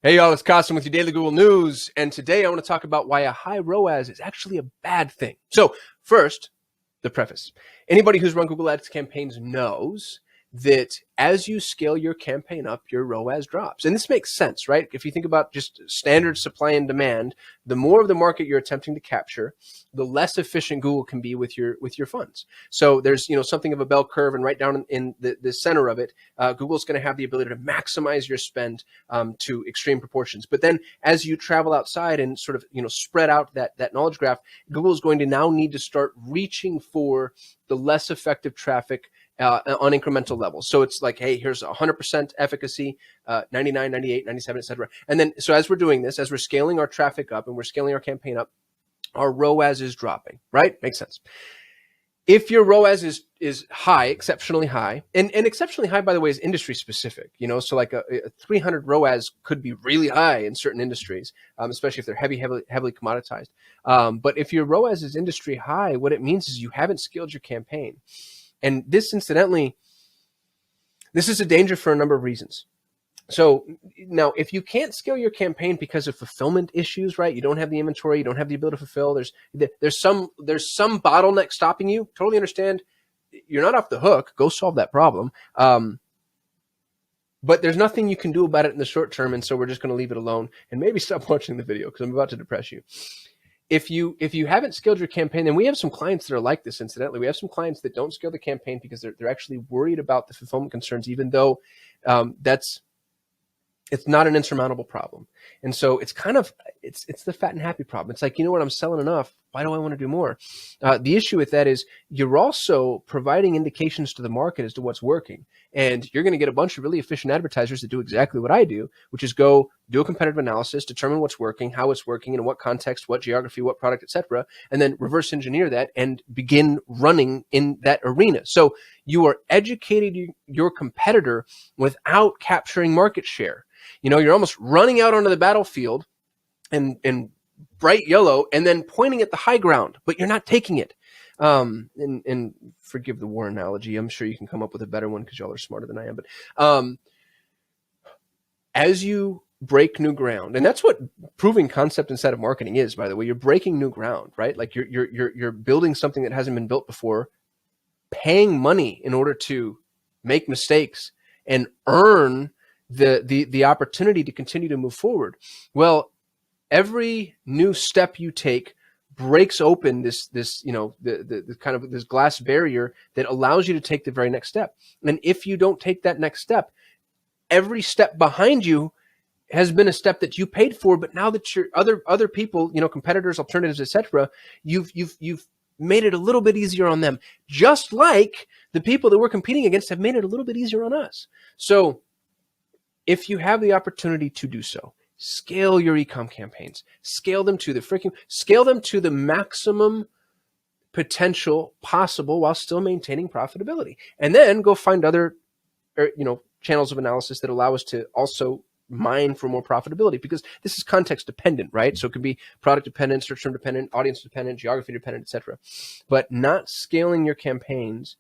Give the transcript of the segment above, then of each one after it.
Hey y'all, it's Kasim with your daily Google News, and today I want to talk about why a high ROAS is actually a bad thing. So first, the preface. Anybody who's run Google Ads campaigns knows that as you scale your campaign up, your ROAS drops. And this makes sense, right? If you think about just standard supply and demand, the more of the market you're attempting to capture, the less efficient Google can be with your funds. So there's something of a bell curve, and right down in the center of it, Google's going to have the ability to maximize your spend to extreme proportions. But then as you travel outside and sort of spread out that knowledge graph, Google is going to now need to start reaching for the less effective traffic on incremental levels. So it's like, hey, here's 100% efficacy, 99, 98, 97, etc. And then, so as we're doing this, as we're scaling our traffic up and we're scaling our campaign up, our ROAS is dropping, right? Makes sense. If your ROAS is high, exceptionally high, and exceptionally high, by the way, is industry specific, so like a 300 ROAS could be really high in certain industries, especially if they're heavily commoditized. But if your ROAS is industry high, what it means is you haven't scaled your campaign. And this, incidentally, this is a danger for a number of reasons. So now, if you can't scale your campaign because of fulfillment issues, right? You don't have the inventory, you don't have the ability to fulfill. There's some bottleneck stopping you. Totally understand. You're not off the hook. Go solve that problem. But there's nothing you can do about it in the short term, and so we're just going to leave it alone and maybe stop watching the video because I'm about to depress you. If you haven't scaled your campaign, and we have some clients that are like this, incidentally. We have some clients that don't scale the campaign because they're actually worried about the fulfillment concerns, even though it's not an insurmountable problem. And so it's kind of, it's the fat and happy problem. It's like, you know what, I'm selling enough. Why do I want to do more? The issue with that is you're also providing indications to the market as to what's working. And you're going to get a bunch of really efficient advertisers that do exactly what I do, which is go do a competitive analysis, determine what's working, how it's working, in what context, what geography, what product, etc., and then reverse engineer that and begin running in that arena. So you are educating your competitor without capturing market share. You're almost running out onto the battlefield in bright yellow and then pointing at the high ground, but you're not taking it. And forgive the war analogy. I'm sure you can come up with a better one because y'all are smarter than I am. But as you break new ground, and that's what proving concept inside of marketing is, by the way. You're breaking new ground, right? Like you're building something that hasn't been built before, paying money in order to make mistakes and earn the opportunity to continue to move forward. Well, every new step you take breaks open this the kind of this glass barrier that allows you to take the very next step. And if you don't take that next step, every step behind you has been a step that you paid for, but now that your other people, competitors, alternatives, etc., you've made it a little bit easier on them, just like the people that we're competing against have made it a little bit easier on us. So if you have the opportunity to do so, scale your e-com campaigns, scale them to the maximum potential possible while still maintaining profitability. And then go find other, channels of analysis that allow us to also mine for more profitability, because this is context dependent, right? So it could be product dependent, search term dependent, audience dependent, geography dependent, etc. But not scaling your campaigns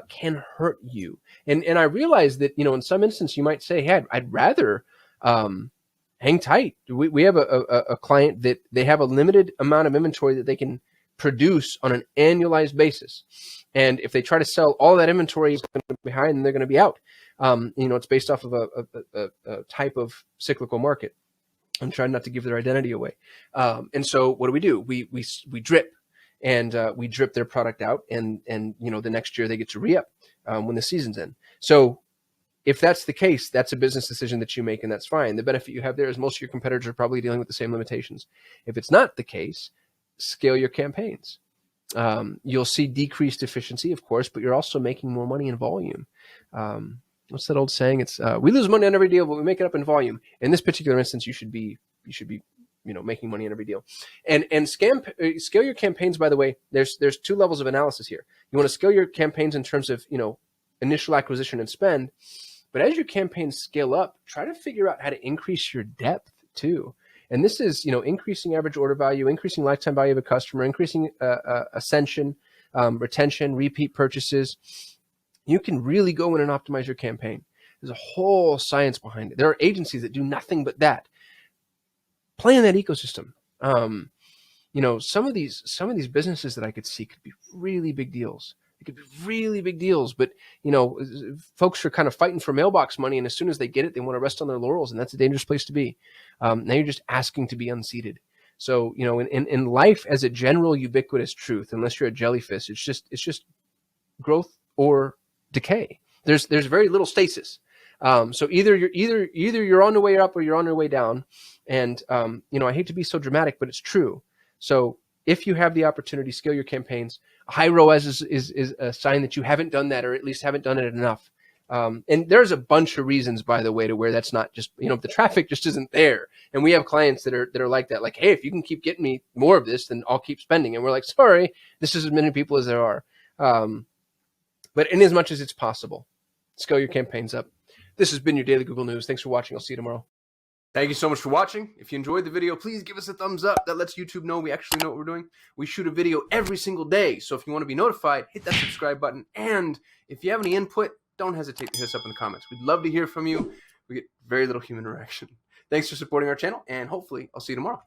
can hurt you. And I realize that, in some instance you might say, hey, I'd rather hang tight. We have a client that they have a limited amount of inventory that they can produce on an annualized basis. And if they try to sell all that inventory, it's going to be high and they're going to be out. It's based off of a type of cyclical market. I'm trying not to give their identity away. And so what do? We drip. And we drip their product out, and the next year they get to re-up when the season's in. So if that's the case, that's a business decision that you make, and that's fine. The benefit you have there is most of your competitors are probably dealing with the same limitations. If it's not the case, scale your campaigns. You'll see decreased efficiency, of course, but you're also making more money in volume. What's that old saying? It's we lose money on every deal, but we make it up in volume. In this particular instance, you should be making money on every deal. And scale your campaigns, by the way. There's two levels of analysis here. You want to scale your campaigns in terms of initial acquisition and spend, but as your campaigns scale up, try to figure out how to increase your depth too. And this is increasing average order value, increasing lifetime value of a customer, increasing ascension, retention, repeat purchases. You can really go in and optimize your campaign. There's a whole science behind it. There are agencies that do nothing but that. play in that ecosystem. Some of these businesses that I could see could be really big deals. It could be really big deals, but folks are kind of fighting for mailbox money, and as soon as they get it, they want to rest on their laurels, and that's a dangerous place to be. Now you're just asking to be unseated. So in life, as a general ubiquitous truth, unless you're a jellyfish, it's just growth or decay. There's very little stasis. So either you're on the way up or you're on your way down. And I hate to be so dramatic, but it's true. So if you have the opportunity, scale your campaigns. High ROAS is a sign that you haven't done that, or at least haven't done it enough. And there's a bunch of reasons, by the way, to where that's not just, the traffic just isn't there. And we have clients that are like that, like, hey, if you can keep getting me more of this, then I'll keep spending. And we're like, sorry, this is as many people as there are. But in as much as it's possible, scale your campaigns up. This has been your Daily Google News. Thanks for watching. I'll see you tomorrow. Thank you so much for watching. If you enjoyed the video, please give us a thumbs up. That lets YouTube know we actually know what we're doing. We shoot a video every single day. So if you want to be notified, hit that subscribe button. And if you have any input, don't hesitate to hit us up in the comments. We'd love to hear from you. We get very little human interaction. Thanks for supporting our channel, and hopefully I'll see you tomorrow.